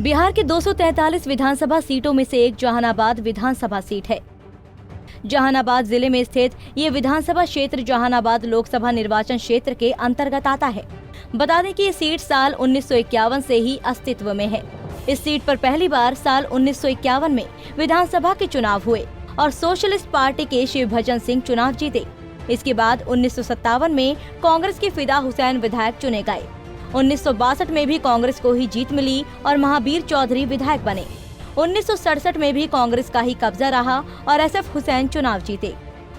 बिहार के 243 विधानसभा सीटों में से एक जहानाबाद विधानसभा सीट है। जहानाबाद जिले में स्थित ये विधानसभा क्षेत्र जहानाबाद लोकसभा निर्वाचन क्षेत्र के अंतर्गत आता है। बता दें कि ये सीट साल 1951 से ही अस्तित्व में है। इस सीट पर पहली बार साल 1951 में विधानसभा के चुनाव हुए और सोशलिस्ट पार्टी के शिवभजन सिंह चुनाव जीते। इसके बाद 1957 में कांग्रेस के फिदा हुसैन विधायक चुने गए। 1962 में भी कांग्रेस को ही जीत मिली और महावीर चौधरी विधायक बने। 1967 में भी कांग्रेस का ही कब्जा रहा और SF हुसैन चुनाव जीते।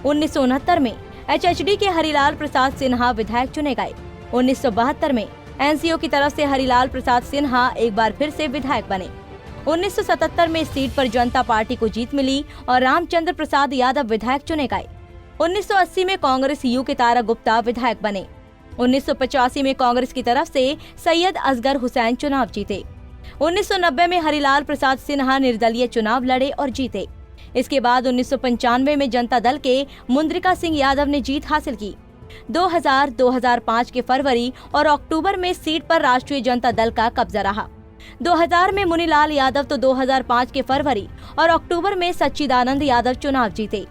1969 में HHD के हरिलाल प्रसाद सिन्हा विधायक चुने गए। 1972 में NCO की तरफ से हरिलाल प्रसाद सिन्हा एक बार फिर से विधायक बने। 1977 में इस सीट पर जनता पार्टी को जीत मिली और रामचंद्र प्रसाद यादव विधायक चुने गए। 1980 में कांग्रेस यू के तारा गुप्ता विधायक बने। 1985 में कांग्रेस की तरफ से सैयद असगर हुसैन चुनाव जीते। 1990 में हरिलाल प्रसाद सिन्हा निर्दलीय चुनाव लड़े और जीते। इसके बाद 1995 में जनता दल के मुंद्रिका सिंह यादव ने जीत हासिल की। 2000, 2005 के फरवरी और अक्टूबर में सीट पर राष्ट्रीय जनता दल का कब्जा रहा। 2000 में मुनीलाल यादव तो 2005 के फरवरी और अक्टूबर में सच्चिदानंद यादव चुनाव जीते।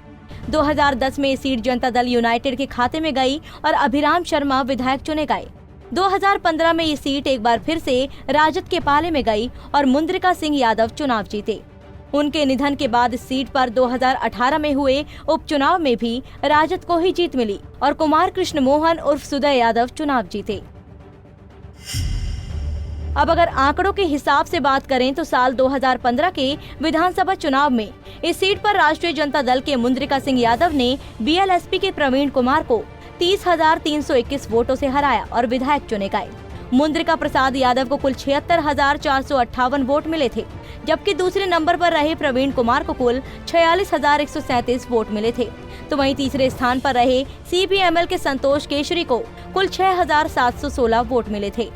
2010 में सीट जनता दल यूनाइटेड के खाते में गई और अभिराम शर्मा विधायक चुने गए। 2015 में ये सीट एक बार फिर से राजद के पाले में गई और मुंद्रिका सिंह यादव चुनाव जीते। उनके निधन के बाद इस सीट पर 2018 में हुए उपचुनाव में भी राजद को ही जीत मिली और कुमार कृष्ण मोहन उर्फ सुदय यादव चुनाव जीते। अब अगर आंकड़ों के हिसाब से बात करें तो साल 2015 के विधानसभा चुनाव में इस सीट पर राष्ट्रीय जनता दल के मुंद्रिका सिंह यादव ने BLSP के प्रवीण कुमार को 30,321 वोटों से हराया और विधायक चुने गए। मुंद्रिका प्रसाद यादव को कुल 76,458 वोट मिले थे, जबकि दूसरे नंबर पर रहे प्रवीण कुमार को कुल 46,137 वोट मिले थे। तो वहीं तीसरे स्थान पर रहे CPML के संतोष केशरी को कुल 6,716 वोट मिले थे।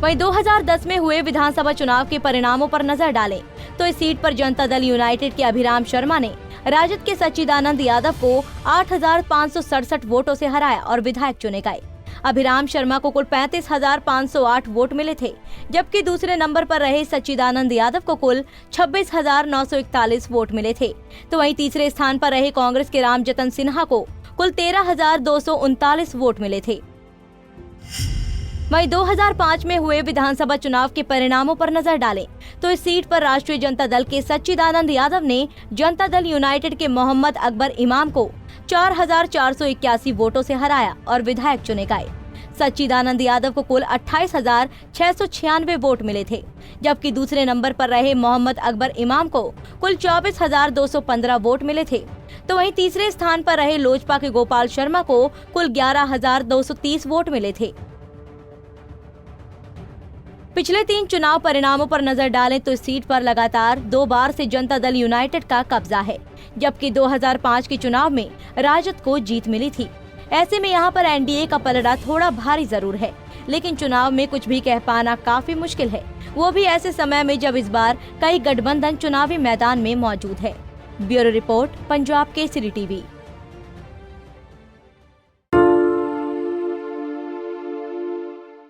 वहीं 2010 में हुए विधानसभा चुनाव के परिणामों पर नजर डालें तो इस सीट पर जनता दल यूनाइटेड के अभिराम शर्मा ने राजद के सच्चिदानंद यादव को 8,567 वोटों से हराया और विधायक चुने गए। अभिराम शर्मा को कुल 35,508 वोट मिले थे, जबकि दूसरे नंबर पर रहे सच्चिदानंद यादव को कुल 26,941 वोट मिले थे। तो वहीं तीसरे स्थान पर रहे कांग्रेस के रामजतन सिन्हा को कुल 13,239 वोट मिले थे। वहीं 2005 में हुए विधानसभा चुनाव के परिणामों पर नजर डालें तो इस सीट पर राष्ट्रीय जनता दल के सच्चिदानंद यादव ने जनता दल यूनाइटेड के मोहम्मद अकबर इमाम को 4,481 वोटों से हराया और विधायक चुने गए। सच्चिदानंद यादव को कुल 28,696 वोट मिले थे, जबकि दूसरे नंबर पर रहे मोहम्मद अकबर इमाम को कुल 24,215 वोट मिले थे। तो वहीं तीसरे स्थान पर रहे लोजपा के गोपाल शर्मा को कुल 11,230 वोट मिले थे। पिछले 3 चुनाव परिणामों पर नजर डालें तो इस सीट पर लगातार 2 बार से जनता दल यूनाइटेड का कब्जा है, जबकि 2005 के चुनाव में राजद को जीत मिली थी। ऐसे में यहां पर NDA का पलड़ा थोड़ा भारी जरूर है, लेकिन चुनाव में कुछ भी कह पाना काफी मुश्किल है, वो भी ऐसे समय में जब इस बार कई गठबंधन चुनावी मैदान में मौजूद है। Bureau report, Punjab Kesari TV।